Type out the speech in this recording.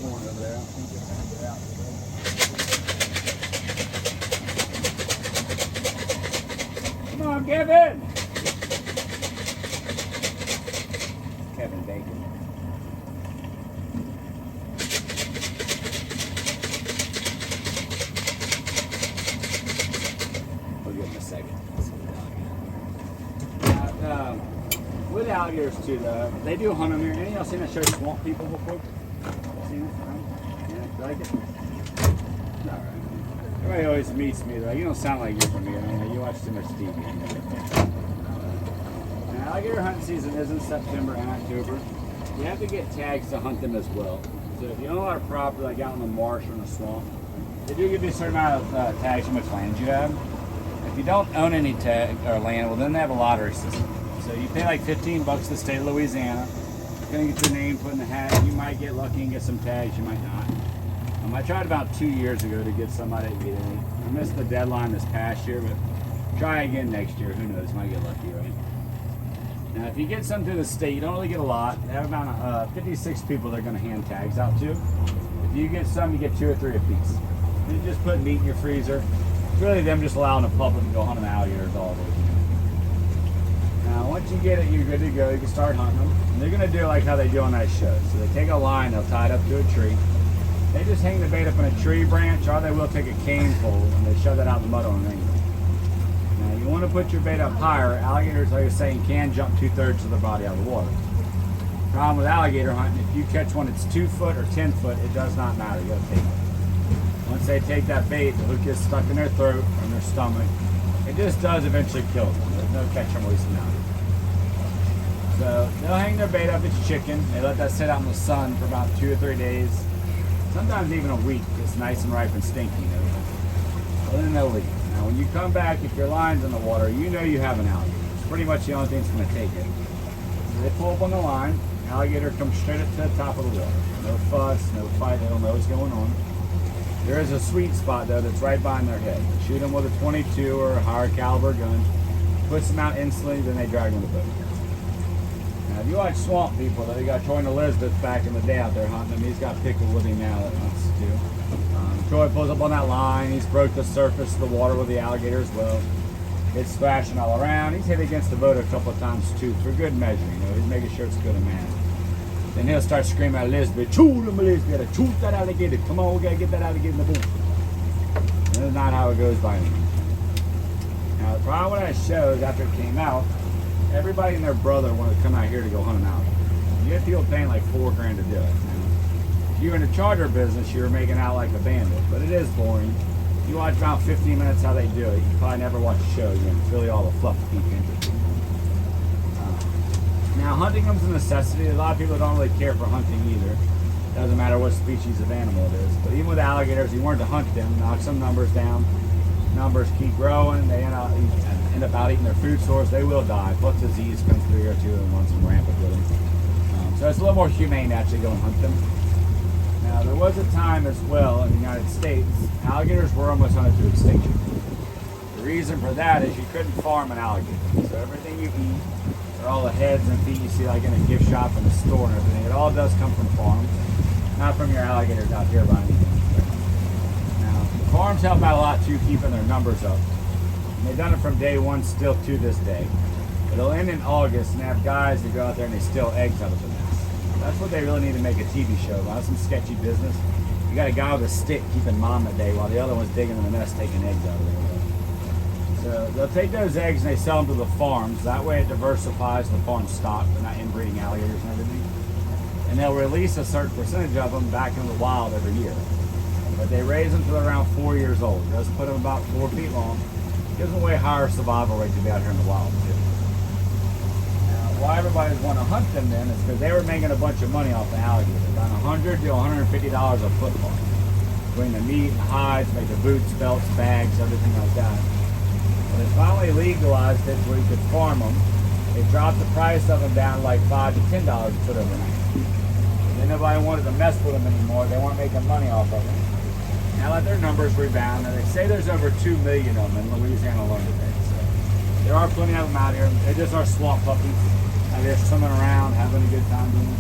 corn over there. I think it's going to get out today. Come on, Kevin! Kevin Bacon. We'll give him a second. With alligators too, though, they do hunt them here. Any of y'all seen that show Swamp People before? Seen it? Yeah, you like it? Alright. Everybody always meets me, though. You don't sound like you're from here. I mean, you watch too much TV. Now, alligator hunting season is in September and October. You have to get tags to hunt them as well. So if you own a lot of property, like out in the marsh or in the swamp, they do give you a certain amount of tags how much land you have. If you don't own any tag or land, well, then they have a lottery system. So you pay like $15 to the state of Louisiana. You're gonna get your name put in the hat. You might get lucky and get some tags, you might not. I tried about 2 years ago to get somebody to get any. I missed the deadline this past year, but try again next year. Who knows, might get lucky, right? Now, if you get some through the state, you don't really get a lot. They have about 56 people they're gonna hand tags out to. If you get some, you get 2 or 3 apiece. You just put meat in your freezer. It's really them just allowing the public to go hunt them alligators all day. Now, once you get it, you're good to go. You can start hunting them. And they're going to do like how they do on that show. So they take a line, they'll tie it up to a tree. They just hang the bait up on a tree branch, or they will take a cane pole and they shove that out in the mud on an angle. Now, you want to put your bait up higher. Alligators, like I was saying, can jump 2/3 of their body out of the water. Problem with alligator hunting, if you catch one that's 2 foot or 10 foot, it does not matter. You got to take it. Once they take that bait, the hook gets stuck in their throat or in their stomach. It just does eventually kill them. There's no catch and release now. So they'll hang their bait up as chicken. They let that sit out in the sun for about 2 or 3 days. Sometimes even a week. It's nice and ripe and stinky. And then they'll leave. Now when you come back, if your line's in the water, you know you have an alligator. It's pretty much the only thing that's going to take it. So they pull up on the line. Alligator comes straight up to the top of the water. No fuss, no fight. They don't know what's going on. There is a sweet spot though that's right behind their head. Shoot them with a 22 or a higher caliber gun. Puts them out instantly, then they drag them to the boat. Now, if you watch Swamp People, they got Troy and Elizabeth back in the day out there hunting him. He's got Pickle with him now that hunts too. Troy pulls up on that line. He's broke the surface of the water with the alligator as well. It's thrashing all around. He's hit against the boat a couple of times too, for good measure. You know, he's making sure it's good and man. Then he'll start screaming at Elizabeth, "Shoot him, Elizabeth! Shoot that alligator! Come on, we gotta get that alligator in the boat." And that's not how it goes by me. Now, the problem with that show is after it came out, everybody and their brother wanted to come out here to go hunt them out. You get people paying like $4 grand to do it. Now, if you're in the charter business, you're making out like a bandit, but it is boring. You watch about 15 minutes how they do it. You probably never watch the show again. It's really all the fluff to keep you interested. Now, hunting them's a necessity. A lot of people don't really care for hunting either. Doesn't matter what species of animal it is. But even with alligators, you weren't to hunt them, knock some numbers down. Numbers keep growing. They end up out eating their food source. They will die. Plus disease comes through here too and runs some rampant with them. So it's a little more humane to actually go and hunt them. Now, there was a time as well in the United States, alligators were almost hunted to extinction. The reason for that is you couldn't farm an alligator. So everything you eat, or all the heads and feet you see like in a gift shop in a store and everything, it all does come from farms, not from your alligators out here by anything. Now, the farms help out a lot too, keeping their numbers up. And they've done it from day one still to this day. It'll end in August and they have guys that go out there and they steal eggs out of the nest. That's what they really need to make a TV show about. That's some sketchy business. You got a guy with a stick keeping mom at bay while the other one's digging in the nest taking eggs out of there. So they'll take those eggs and they sell them to the farms. That way it diversifies the farm stock. They're not inbreeding alligators and everything. And they'll release a certain percentage of them back into the wild every year. But they raise them till around 4 years old. It does put them about 4 feet long. Gives them a way higher survival rate to be out here in the wild too. Now, why everybody want to hunt them then is because they were making a bunch of money off the alligator. About $100 to $150 a foot farm. Between the meat and the hides, make the boots, belts, bags, everything like that. When they finally legalized it where you could farm them, they dropped the price of them down like $5 to $10 a foot overnight. Then nobody wanted to mess with them anymore. They weren't making money off of them. Now let their numbers rebound, and they say there's over 2 million of them in Louisiana alone today. So there are plenty of them out here. They just are swamp puppies. Out here swimming around, having a good time doing it.